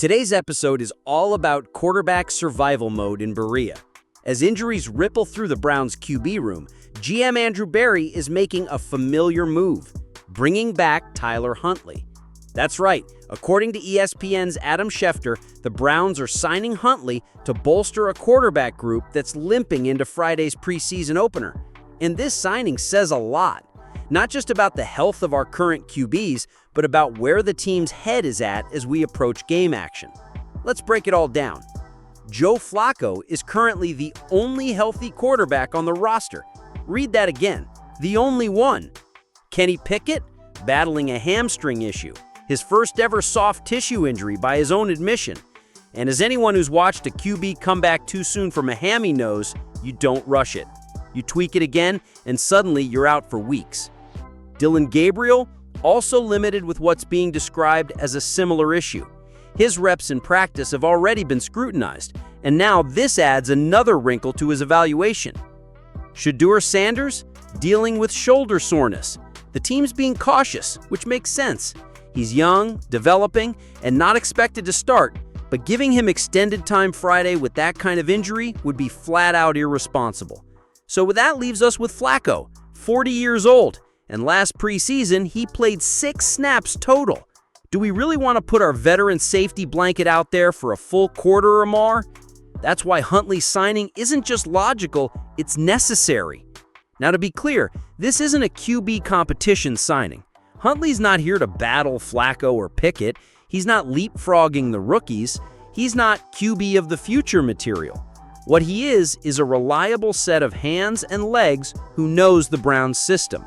Today's episode is all about quarterback survival mode in Berea. As injuries ripple through the Browns' QB room, GM Andrew Berry is making a familiar move, bringing back Tyler Huntley. That's right, according to ESPN's Adam Schefter, the Browns are signing Huntley to bolster a quarterback group that's limping into Friday's preseason opener. And this signing says a lot, not just about the health of our current QBs, but about where the team's head is at as we approach game action. Let's break it all down. Joe Flacco is currently the only healthy quarterback on the roster. Read that again, the only one. Kenny Pickett, battling a hamstring issue, his first ever soft tissue injury by his own admission. And as anyone who's watched a QB come back too soon from a hammy knows, you don't rush it. You tweak it again, and suddenly you're out for weeks. Dillon Gabriel, also limited with what's being described as a similar issue. His reps in practice have already been scrutinized, and now this adds another wrinkle to his evaluation. Shedeur Sanders, dealing with shoulder soreness. The team's being cautious, which makes sense. He's young, developing, and not expected to start, but giving him extended time Friday with that kind of injury would be flat out irresponsible. So that leaves us with Flacco, 40 years old, and last preseason he played 6 snaps total. Do we really want to put our veteran safety blanket out there for a full quarter or more? That's why Huntley's signing isn't just logical, it's necessary. Now to be clear, this isn't a QB competition signing. Huntley's not here to battle Flacco or Pickett. He's not leapfrogging the rookies. He's not QB of the future material. What he is a reliable set of hands and legs who knows the Browns system.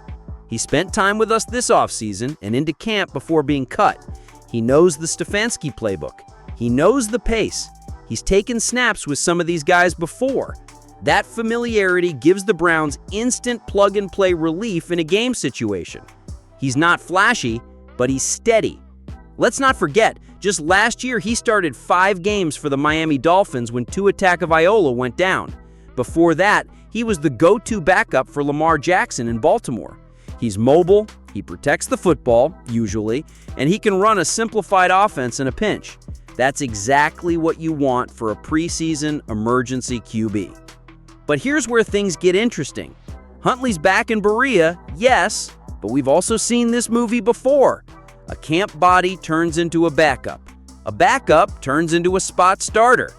He spent time with us this offseason and into camp before being cut. He knows the Stefanski playbook. He knows the pace. He's taken snaps with some of these guys before. That familiarity gives the Browns instant plug-and-play relief in a game situation. He's not flashy, but he's steady. Let's not forget, just last year he started 5 games for the Miami Dolphins when Tua Tagovailoa went down. Before that, he was the go-to backup for Lamar Jackson in Baltimore. He's mobile, he protects the football, usually, and he can run a simplified offense in a pinch. That's exactly what you want for a preseason emergency QB. But here's where things get interesting. Huntley's back in Berea, yes, but we've also seen this movie before. A camp body turns into a backup. A backup turns into a spot starter.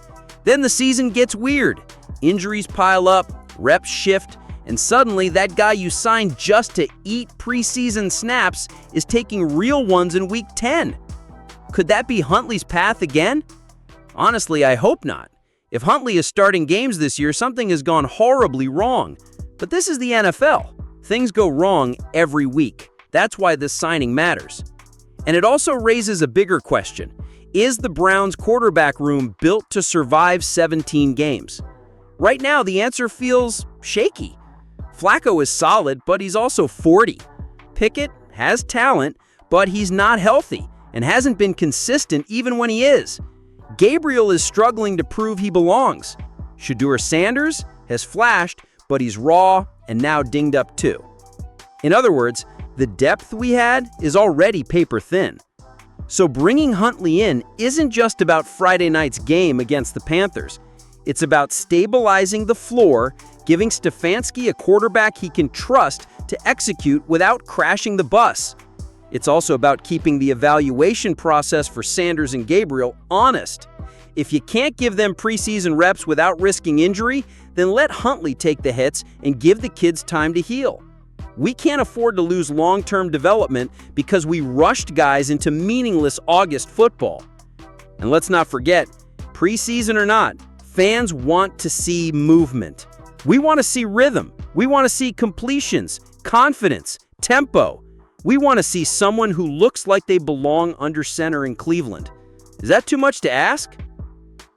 Then the season gets weird. Injuries pile up, reps shift, and suddenly that guy you signed just to eat preseason snaps is taking real ones in week 10. Could that be Huntley's path again? Honestly, I hope not. If Huntley is starting games this year, something has gone horribly wrong. But this is the NFL. Things go wrong every week. That's why this signing matters. And it also raises a bigger question. Is the Browns' quarterback room built to survive 17 games? Right now, the answer feels shaky. Flacco is solid, but he's also 40. Pickett has talent, but he's not healthy and hasn't been consistent even when he is. Gabriel is struggling to prove he belongs. Shedeur Sanders has flashed, but he's raw and now dinged up too. In other words, the depth we had is already paper thin. So bringing Huntley in isn't just about Friday night's game against the Panthers. It's about stabilizing the floor, giving Stefanski a quarterback he can trust to execute without crashing the bus. It's also about keeping the evaluation process for Sanders and Gabriel honest. If you can't give them preseason reps without risking injury, then let Huntley take the hits and give the kids time to heal. We can't afford to lose long-term development because we rushed guys into meaningless August football. And let's not forget, preseason or not, fans want to see movement. We want to see rhythm. We want to see completions, confidence, tempo. We want to see someone who looks like they belong under center in Cleveland. Is that too much to ask?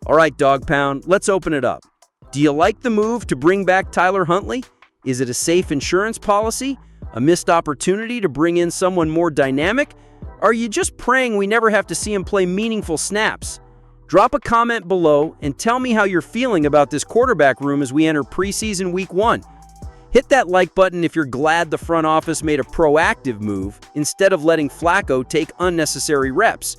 All right, Dawg Pound, let's open it up. Do you like the move to bring back Tyler Huntley? Is it a safe insurance policy? A missed opportunity to bring in someone more dynamic? Are you just praying we never have to see him play meaningful snaps? Drop a comment below and tell me how you're feeling about this quarterback room as we enter preseason week 1. Hit that like button if you're glad the front office made a proactive move instead of letting Flacco take unnecessary reps.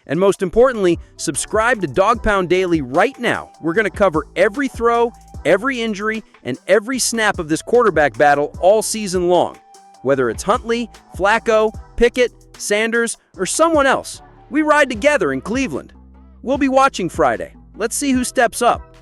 And most importantly, subscribe to Dawg Pound Daily right now. We're going to cover every throw, every injury, and every snap of this quarterback battle all season long. Whether it's Huntley, Flacco, Pickett, Sanders, or someone else, we ride together in Cleveland. We'll be watching Friday. Let's see who steps up.